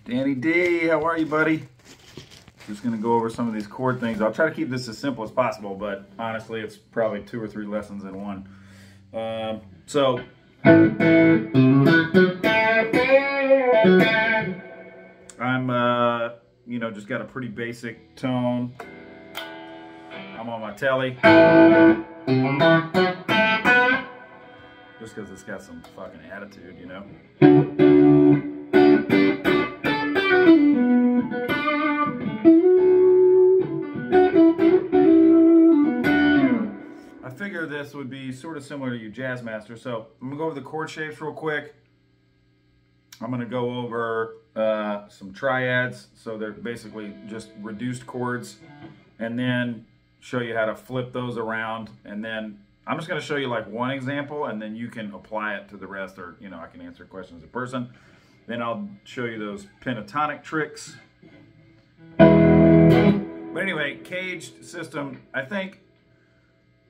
Danny D, how are you, buddy? Just gonna go over some of these chord things. I'll try to keep this as simple as possible, but honestly, it's probably 2 or 3 lessons in one. I'm, just got a pretty basic tone. I'm on my telly. Just because it's got some fucking attitude, you know? I figure this would be sort of similar to your Jazz Master, so I'm gonna go over the chord shapes real quick. I'm gonna go over some triads, so they're basically just reduced chords, and then show you how to flip those around, and then I'm just gonna show you like one example, and then you can apply it to the rest, or I can answer questions in person. Then I'll show you those pentatonic tricks. But anyway, caged system, I think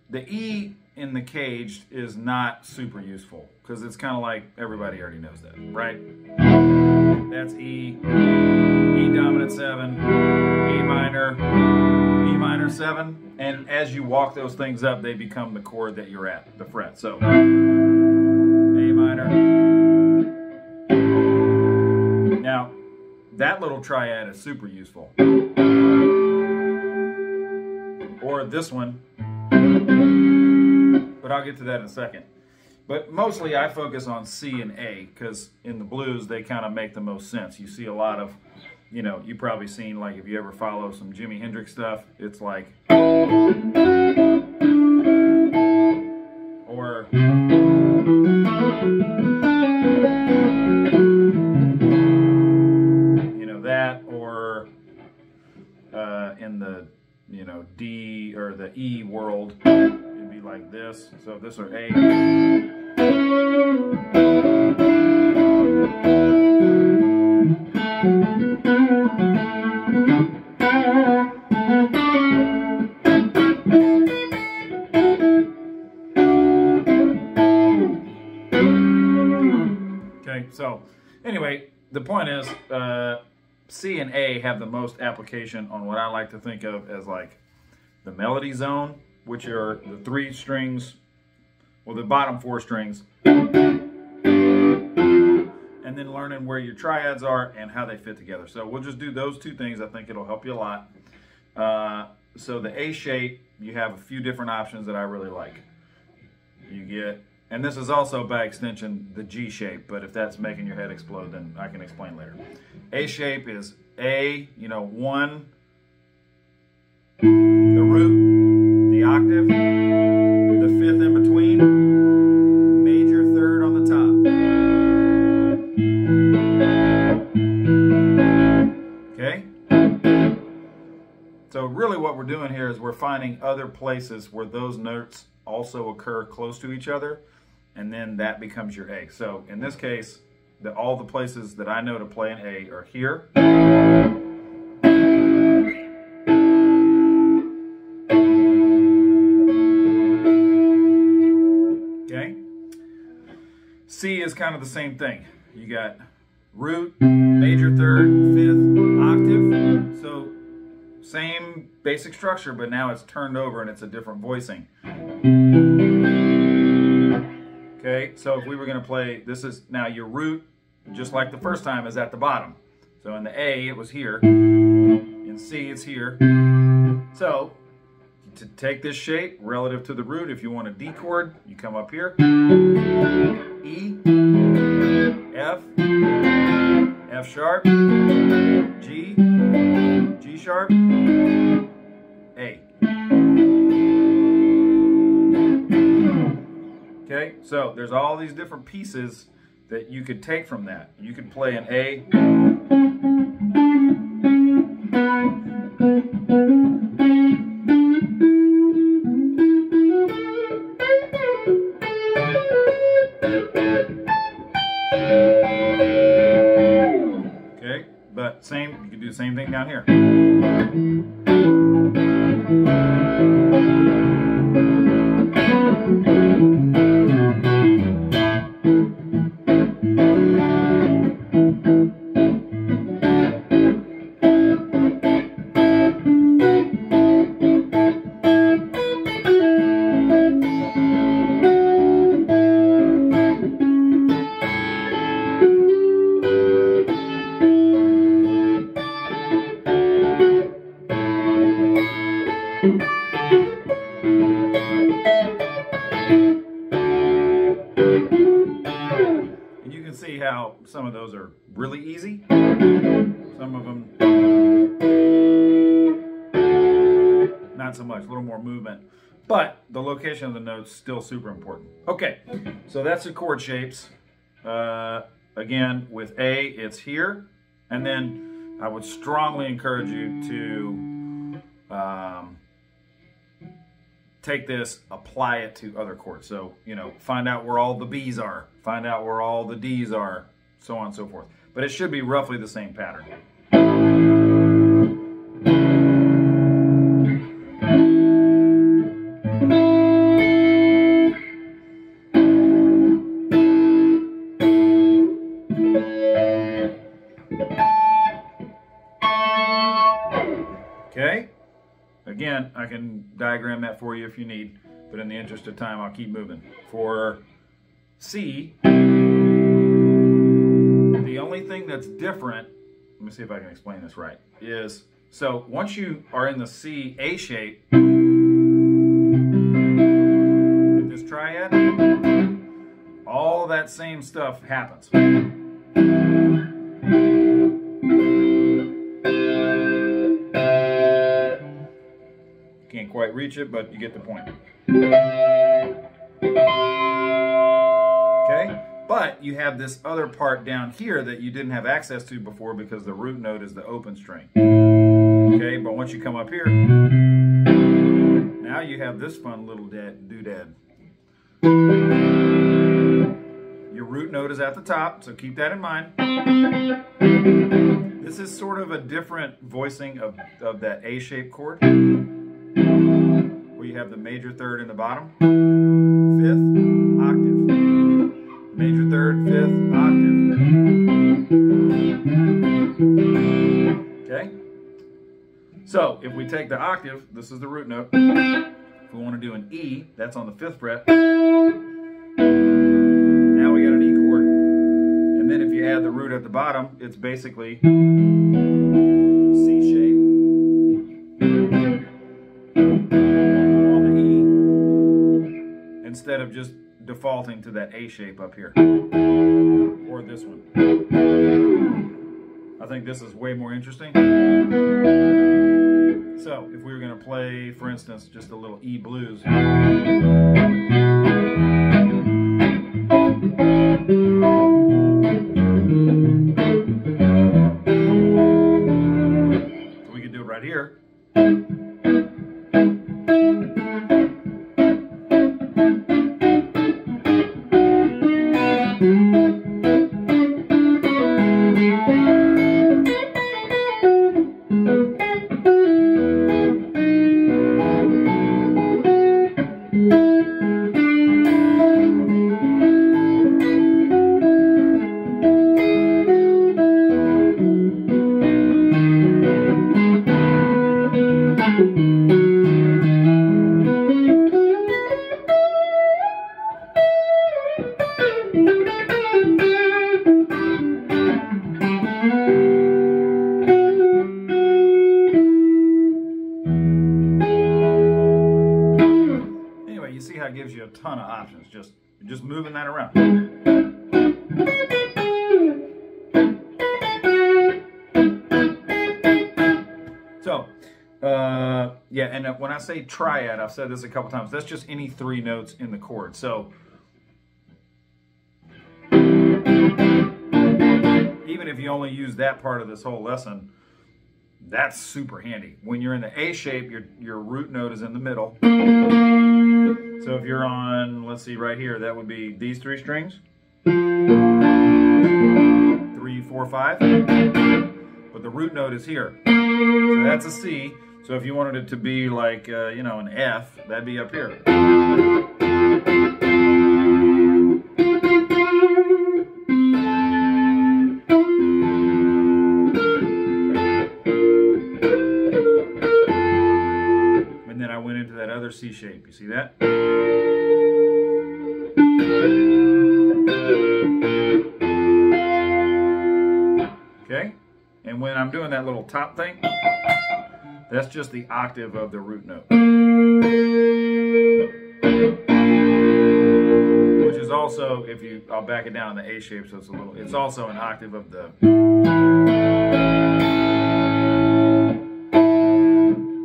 the E in the caged is not super useful because it's kind of like everybody already knows that, right? That's E, E dominant 7, E minor 7, and as you walk those things up, they become the chord that you're at, the fret. So A minor. Now, that little triad is super useful. Or this one, but I'll get to that in a second. But mostly I focus on C and A because in the blues they kind of make the most sense. You see a lot of, you've probably seen, like if you ever follow some Jimi Hendrix stuff, it's like, or that, or in the D or the E world, it'd be like this. So this are A. Okay, so anyway, the point is, C and A have the most application on what I like to think of as like the melody zone, which are the 3 strings, well, the bottom 4 strings, and then learning where your triads are and how they fit together. So we'll just do those 2 things. I think it'll help you a lot. So the A shape, you have a few different options that I really like. You get, and this is also by extension the G shape, but if that's making your head explode, then I can explain later. A shape is A, 1, the root, the octave, the 5th in between, major 3rd on the top. Okay? So really what we're doing here is we're finding other places where those notes also occur close to each other, and then that becomes your A. So in this case, all the places that I know to play an A are here. Okay. C is kind of the same thing. You got root, major 3rd, 5th, octave. So same basic structure, but now it's turned over and it's a different voicing. Okay, so if we were going to play, this is now your root, just like the first time, is at the bottom. So in the A, it was here. In C, it's here. So to take this shape relative to the root, if you want a D chord, you come up here. E, F, F sharp, G, G sharp, A. Okay, so there's all these different pieces that you could take from that. You could play an A. Okay, but you could do the same thing down here. Some of those are really easy. Some of them, not so much, a little more movement. But the location of the notes still super important. Okay, so that's the chord shapes. Again, with A, it's here. And then I would strongly encourage you to take this, apply it to other chords. So, you know, find out where all the B's are, find out where all the D's are, so on and so forth. But it should be roughly the same pattern. Okay, again, I can diagram that for you if you need, but in the interest of time, I'll keep moving. For C, the only thing that's different, let me see if I can explain this right, is, so once you are in the C, A shape, with this triad, all of that same stuff happens. Can't quite reach it, but you get the point. Okay, but you have this other part down here that you didn't have access to before because the root note is the open string. Okay, but once you come up here, now you have this fun little doodad. Your root note is at the top, so keep that in mind. This is sort of a different voicing of that A-shaped chord, where you have the major third in the bottom, fifth, octave, major third, fifth, octave. Okay? So, if we take the octave, this is the root note. If we want to do an E, that's on the 5th fret. Now we got an E chord. And then if you add the root at the bottom, it's basically C shape. Instead of just defaulting to that A shape up here, or this one. I think this is way more interesting. So if we were going to play, for instance, just a little E blues. So we could do it right here. You see how it gives you a ton of options, just moving that around. So, yeah, and when I say triad, I've said this a couple times, that's just any 3 notes in the chord. So, even if you only use that part of this whole lesson, that's super handy. When you're in the A shape, your root note is in the middle. So if you're on, let's see, right here, that would be these 3 strings. 3, 4, 5. But the root note is here. So that's a C. So if you wanted it to be like, you know, an F, that'd be up here. And then I went into that other C shape. You see that? Okay? And when I'm doing that little top thing, that's just the octave of the root note, which is there's also, I'll back it down in the A shape, so it's also an octave of the.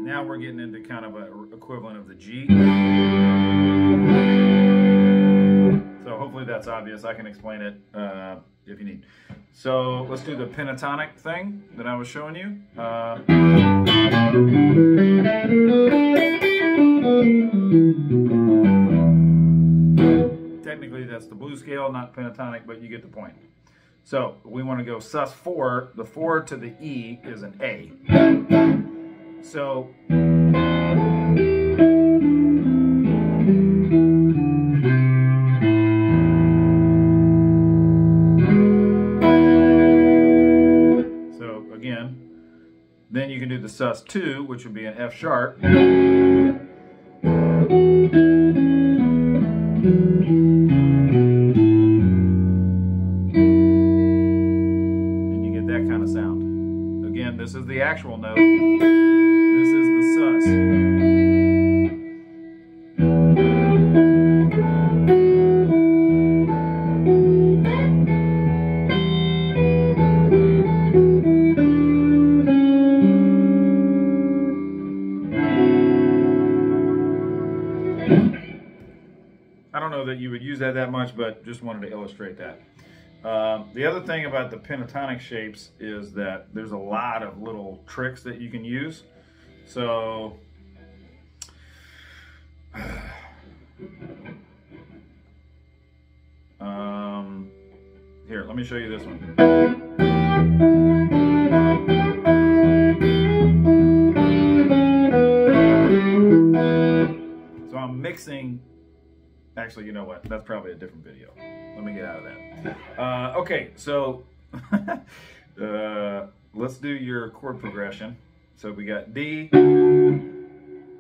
Now we're getting into kind of an equivalent of the G. So hopefully that's obvious. I can explain it if you need. So let's do the pentatonic thing that I was showing you. Technically that's the blues scale, not pentatonic, but you get the point. So we want to go sus4. The 4 to the E is an A. So again, then you can do the sus2, which would be an F sharp. And you get that kind of sound. Again, this is the actual note. This is the sus. I don't know that you would use that much, but just wanted to illustrate that. The other thing about the pentatonic shapes is that there's a lot of little tricks that you can use. So here, let me show you this one. So I'm mixing. Actually, you know what? That's probably a different video. Let me get out of that. Okay, so let's do your chord progression. So we got D,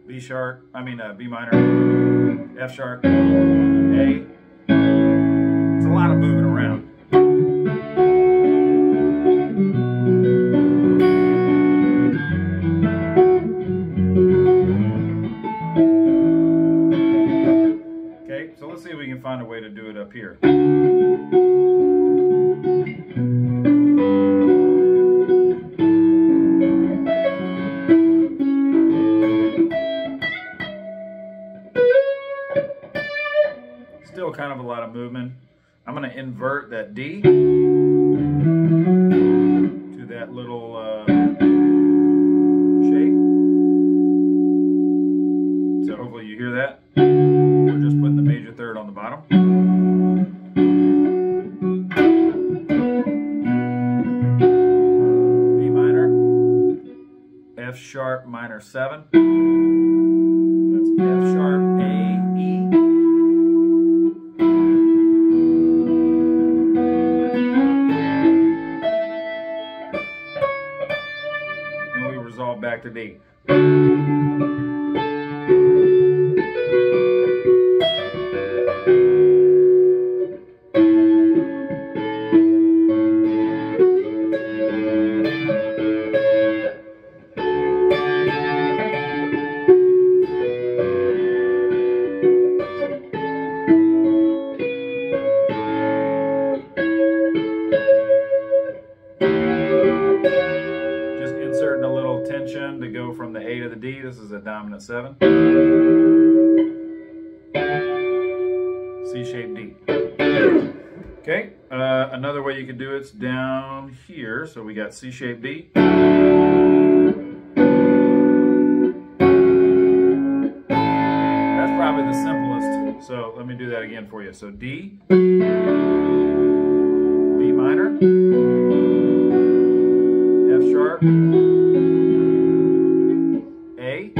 B sharp, B minor, F sharp, A. It's a lot of moving around. So let's see if we can find a way to do it up here. Still kind of a lot of movement. I'm going to invert that D to that little shape. So hopefully you hear that. We're just putting the major third on the bottom. B minor, F sharp minor 7. That's F sharp, A, E. And we resolve back to D. To go from the A to the D. This is a dominant 7. C sharp D. Okay, another way you could do it's down here. So we got C sharp D. That's probably the simplest. So let me do that again for you. So D, B minor, F sharp, A,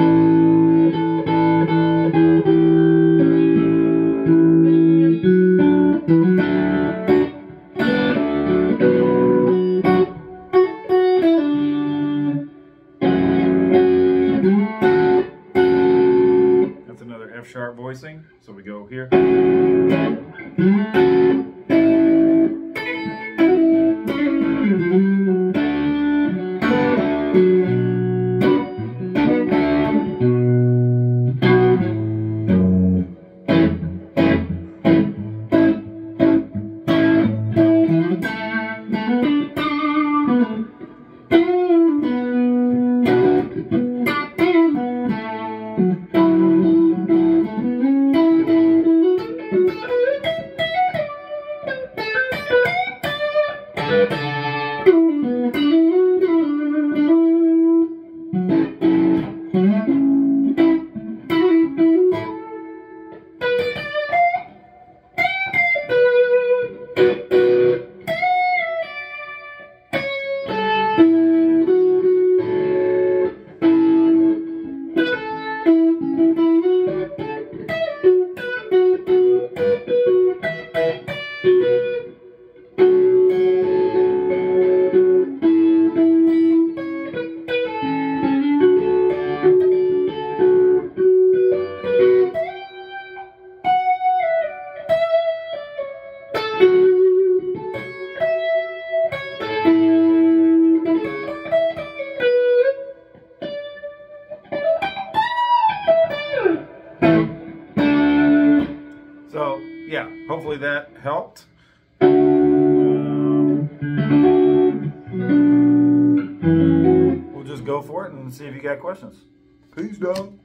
that's another F sharp voicing. So we go here. yeah, hopefully that helped. We'll just go for it and see if you got questions. Peace, dog.